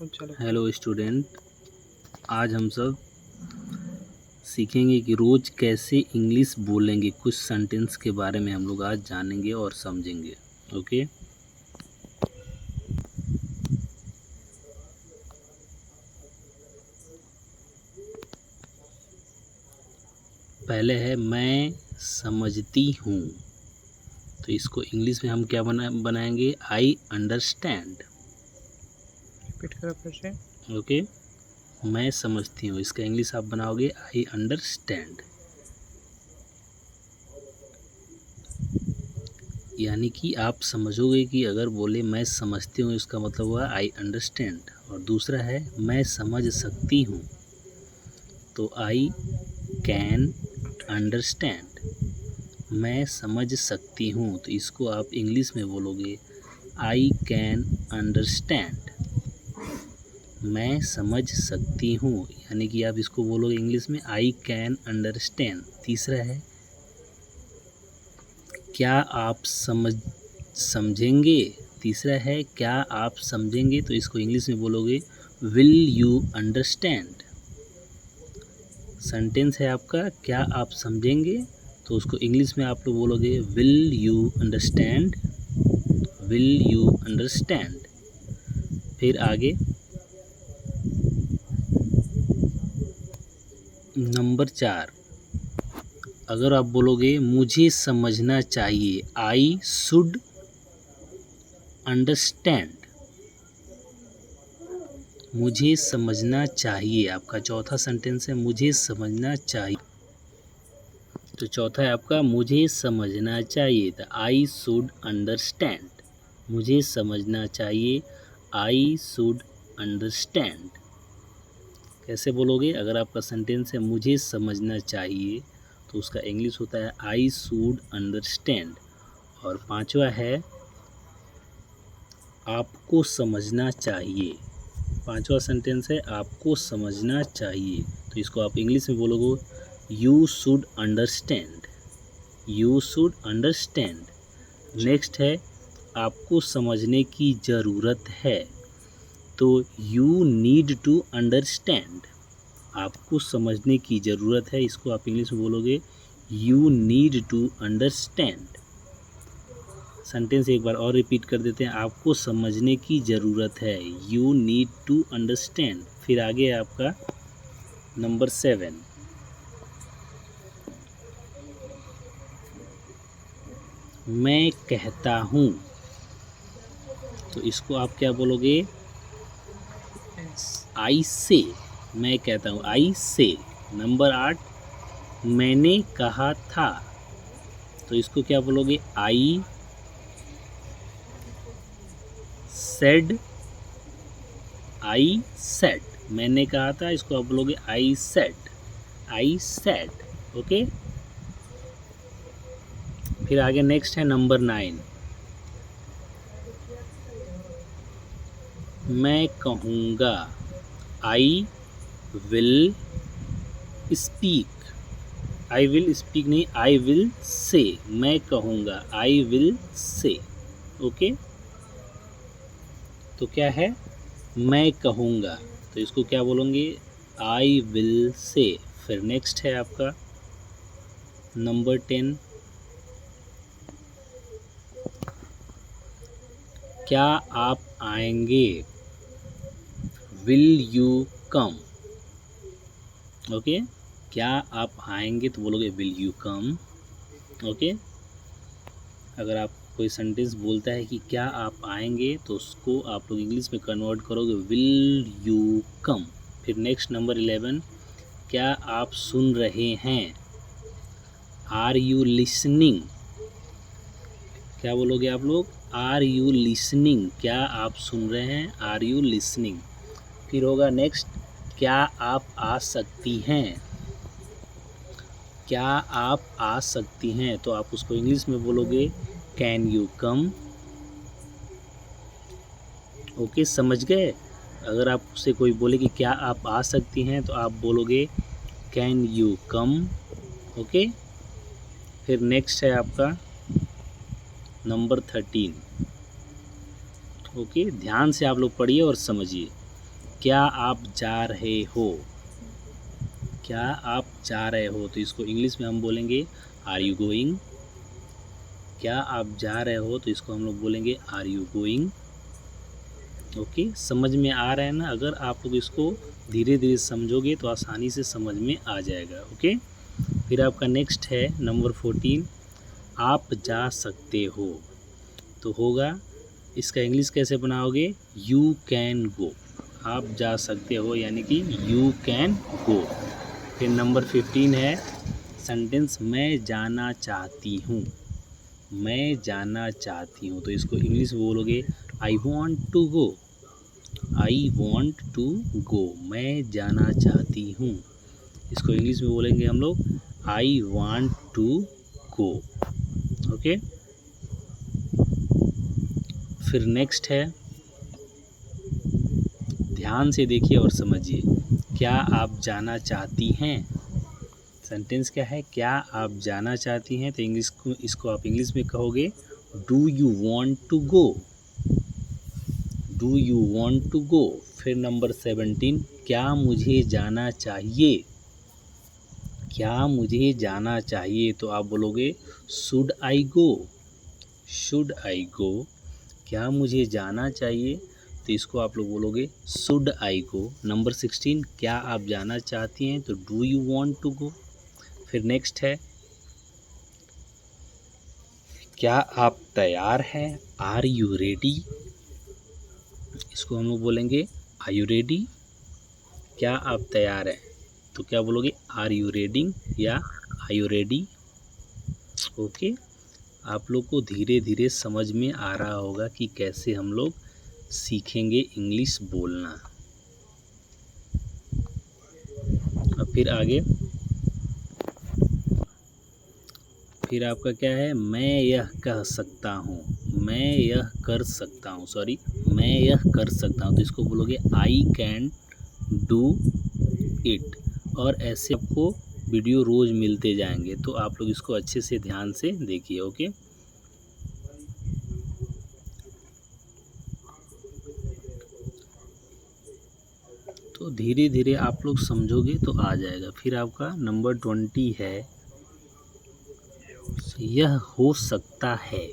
Hello student, आज हम सब सीखेंगे कि रोज़ कैसे इंग्लिश बोलेंगे। कुछ सेंटेंस के बारे में हम लोग आज जानेंगे और समझेंगे। ओके, पहले है मैं समझती हूँ, तो इसको इंग्लिश में हम क्या बनाएंगे? I understand. रिपीट करो फिर से। ओके, मैं समझती हूँ, इसका इंग्लिश आप बनाओगे आई अंडरस्टैंड। यानी कि आप समझोगे कि अगर बोले मैं समझती हूँ, इसका मतलब हुआ आई अंडरस्टैंड। और दूसरा है मैं समझ सकती हूँ, तो आई कैन अंडरस्टैंड। मैं समझ सकती हूँ, तो इसको आप इंग्लिश में बोलोगे आई कैन अंडरस्टैंड। मैं समझ सकती हूँ, यानी कि आप इसको बोलोगे इंग्लिश में आई कैन अंडरस्टैंड। तीसरा है क्या आप समझेंगे। तीसरा है क्या आप समझेंगे, तो इसको इंग्लिश में बोलोगे विल यू अंडरस्टैंड। सेंटेंस है आपका क्या आप समझेंगे, तो उसको इंग्लिश में आप लोग बोलोगे will you understand. Will you understand. फिर आगे नंबर 4, अगर आप बोलोगे मुझे समझना चाहिए, आई शुड अंडरस्टैंड। मुझे समझना चाहिए, आपका चौथा सेंटेंस है मुझे समझना चाहिए। तो चौथा है आपका मुझे समझना चाहिए, तो आई शुड अंडरस्टैंड। मुझे समझना चाहिए, आई शुड अंडरस्टैंड। कैसे बोलोगे? अगर आपका सेंटेंस है मुझे समझना चाहिए, तो उसका इंग्लिश होता है आई शुड अंडरस्टैंड। और पांचवा है आपको समझना चाहिए। पांचवा सेंटेंस है आपको समझना चाहिए, तो इसको आप इंग्लिश में बोलोगे you should understand. You should understand. Next है आपको समझने की ज़रूरत है, तो यू नीड टू अंडरस्टैंड। आपको समझने की ज़रूरत है, इसको आप इंग्लिश में बोलोगे you need to understand. Sentence एक बार और रिपीट कर देते हैं, आपको समझने की ज़रूरत है, यू नीड टू अंडरस्टैंड। फिर आगे है आपका नंबर 7, मैं कहता हूँ, तो इसको आप क्या बोलोगे? आई से। मैं कहता हूँ, आई से। नंबर 8, मैंने कहा था, तो इसको क्या बोलोगे? I said. आई सेड, मैंने कहा था, इसको आप बोलोगे I said. I said. Okay, फिर आगे नेक्स्ट है नंबर 9, मैं कहूँगा, I will speak. I will speak नहीं, आई विल से। मैं कहूँगा, आई विल से। ओके, तो क्या है? मैं कहूँगा, तो इसको क्या बोलेंगे? I will say. फिर नेक्स्ट है आपका नंबर 10, क्या आप आएंगे, विल यू कम। ओके, क्या आप आएंगे, तो बोलोगे विल यू कम। ओके, अगर आप कोई सेंटेंस बोलता है कि क्या आप आएंगे, तो उसको आप लोग इंग्लिश में कन्वर्ट करोगे विल यू कम। फिर नेक्स्ट नंबर 11, क्या आप सुन रहे हैं, आर यू लिसनिंग। क्या बोलोगे आप लोग? Are you listening. क्या आप सुन रहे हैं, आर यू लिसनिंग। फिर होगा नेक्स्ट, क्या आप आ सकती हैं। क्या आप आ सकती हैं, तो आप उसको इंग्लिश में बोलोगे कैन यू कम। ओके, समझ गए? अगर आपसे कोई बोले कि क्या आप आ सकती हैं, तो आप बोलोगे कैन यू कम। ओके, फिर नेक्स्ट है आपका नंबर 13। ओके, ध्यान से आप लोग पढ़िए और समझिए। क्या आप जा रहे हो, क्या आप जा रहे हो, तो इसको इंग्लिश में हम बोलेंगे आर यू गोइंग। क्या आप जा रहे हो, तो इसको हम लोग बोलेंगे आर यू गोइंग। ओके, समझ में आ रहा है ना? अगर आप लोग इसको धीरे धीरे समझोगे तो आसानी से समझ में आ जाएगा। ओके, फिर आपका नेक्स्ट है नंबर 14, आप जा सकते हो, तो होगा इसका इंग्लिश कैसे बनाओगे, यू कैन गो। आप जा सकते हो यानी कि यू कैन गो। फिर नंबर 15 है सेंटेंस, मैं जाना चाहती हूँ, मैं जाना चाहती हूँ, तो इसको इंग्लिश में बोलोगे I want to go, I want to go, मैं जाना चाहती हूँ। इसको इंग्लिश में बोलेंगे हम लोग I want to go. Okay, फिर नेक्स्ट है, ध्यान से देखिए और समझिए, क्या आप जाना चाहती हैं। सेंटेंस क्या है, क्या आप जाना चाहती हैं, तो इसको आप इंग्लिश में कहोगे do you want to go, do you want to go. फिर नंबर 17, क्या मुझे जाना चाहिए, क्या मुझे जाना चाहिए, तो आप बोलोगे should I go, should I गो। क्या मुझे जाना चाहिए, तो इसको आप लोग बोलोगे शुड आई गो। नंबर 16, क्या आप जाना चाहती हैं, तो do you want to go. फिर नेक्स्ट है, क्या आप तैयार हैं, आर यू रेडी, इसको हम लोग बोलेंगे आर यू रेडी। क्या आप तैयार हैं, तो क्या बोलोगे आर यू रेडिंग या आर यू रेडी। ओके, आप लोग को धीरे धीरे समझ में आ रहा होगा कि कैसे हम लोग सीखेंगे इंग्लिश बोलना। अब फिर आगे, फिर आपका क्या है, मैं यह कह सकता हूँ, मैं यह कर सकता हूँ, सॉरी मैं यह कर सकता हूँ, तो इसको बोलोगे आई कैन डू इट। और ऐसे आपको वीडियो रोज़ मिलते जाएंगे, तो आप लोग इसको अच्छे से ध्यान से देखिए। ओके, तो धीरे धीरे आप लोग समझोगे तो आ जाएगा। फिर आपका नंबर 20 है, यह हो सकता है,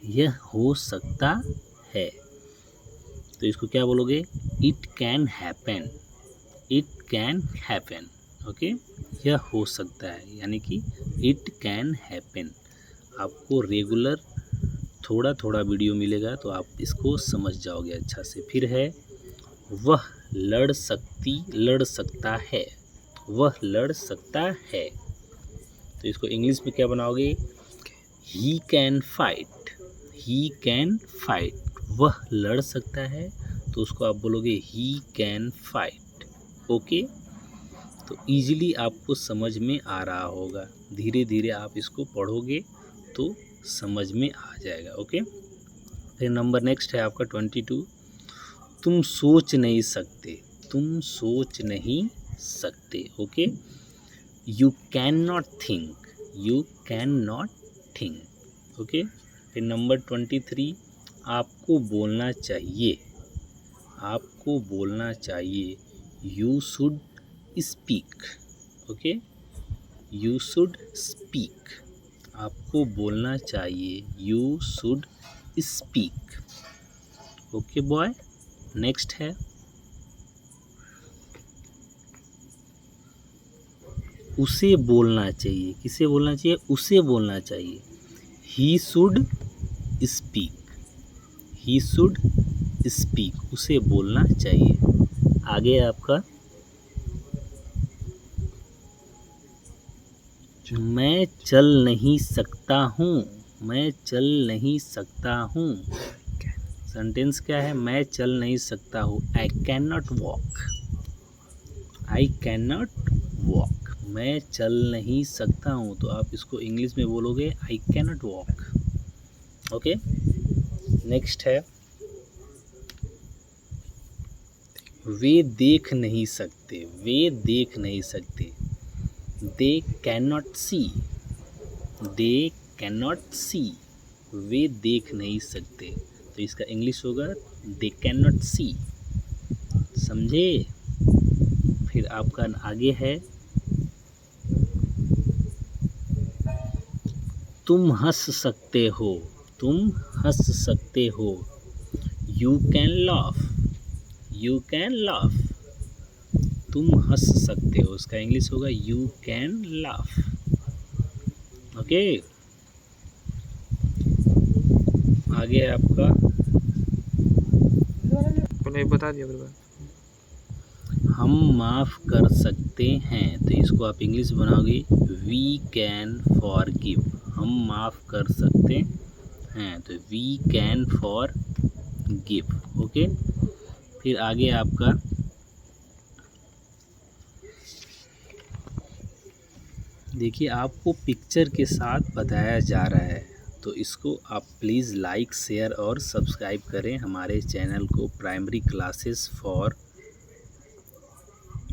यह हो सकता है, तो इसको क्या बोलोगे it can happen, it can happen. Okay, यह हो सकता है यानी कि इट कैन हैपन। आपको रेगुलर थोड़ा थोड़ा वीडियो मिलेगा तो आप इसको समझ जाओगे अच्छा से। फिर है, वह लड़ सकता है, वह लड़ सकता है, तो इसको इंग्लिश में क्या बनाओगे, he can fight, he can fight. वह लड़ सकता है, तो उसको आप बोलोगे ही कैन फाइट। ओके, तो ईजिली आपको समझ में आ रहा होगा, धीरे धीरे आप इसको पढ़ोगे तो समझ में आ जाएगा। ओके, फिर नंबर नेक्स्ट है आपका 22, तुम सोच नहीं सकते, तुम सोच नहीं सकते। Okay, you can not think, you can not think. Okay, फिर नंबर 23, आपको बोलना चाहिए, आपको बोलना चाहिए, you should speak. Okay, you should speak, आपको बोलना चाहिए, you should speak. Okay boy, next है, उसे बोलना चाहिए, किसे बोलना चाहिए, उसे बोलना चाहिए, he should speak, he should speak, उसे बोलना चाहिए। आगे आपका, मैं चल नहीं सकता हूँ, मैं चल नहीं सकता हूँ, सेंटेंस क्या है, मैं चल नहीं सकता हूँ, आई can not walk, I can not walk, मैं चल नहीं सकता हूँ, तो आप इसको इंग्लिश में बोलोगे I can not walk. Okay, next है, वे देख नहीं सकते, वे देख नहीं सकते, they can not see, they can not see, वे देख नहीं सकते, तो इसका इंग्लिश होगा दे कैन नॉट सी। समझे। फिर आपका आगे है तुम हंस सकते हो, तुम हंस सकते हो, you can laugh, you can laugh, तुम हंस सकते हो, उसका इंग्लिश होगा यू कैन लाफ। ओके, आगे है आपका मैंने बता दिया मेरे बार। हम माफ़ कर सकते हैं, तो इसको आप इंग्लिश बनाओगे वी कैन फॉरगिव। हम माफ़ कर सकते हैं तो वी कैन फॉरगिव। ओके, फिर आगे आपका देखिए आपको पिक्चर के साथ बताया जा रहा है, तो इसको आप प्लीज़ लाइक शेयर और सब्सक्राइब करें हमारे चैनल को प्राइमरी क्लासेस फॉर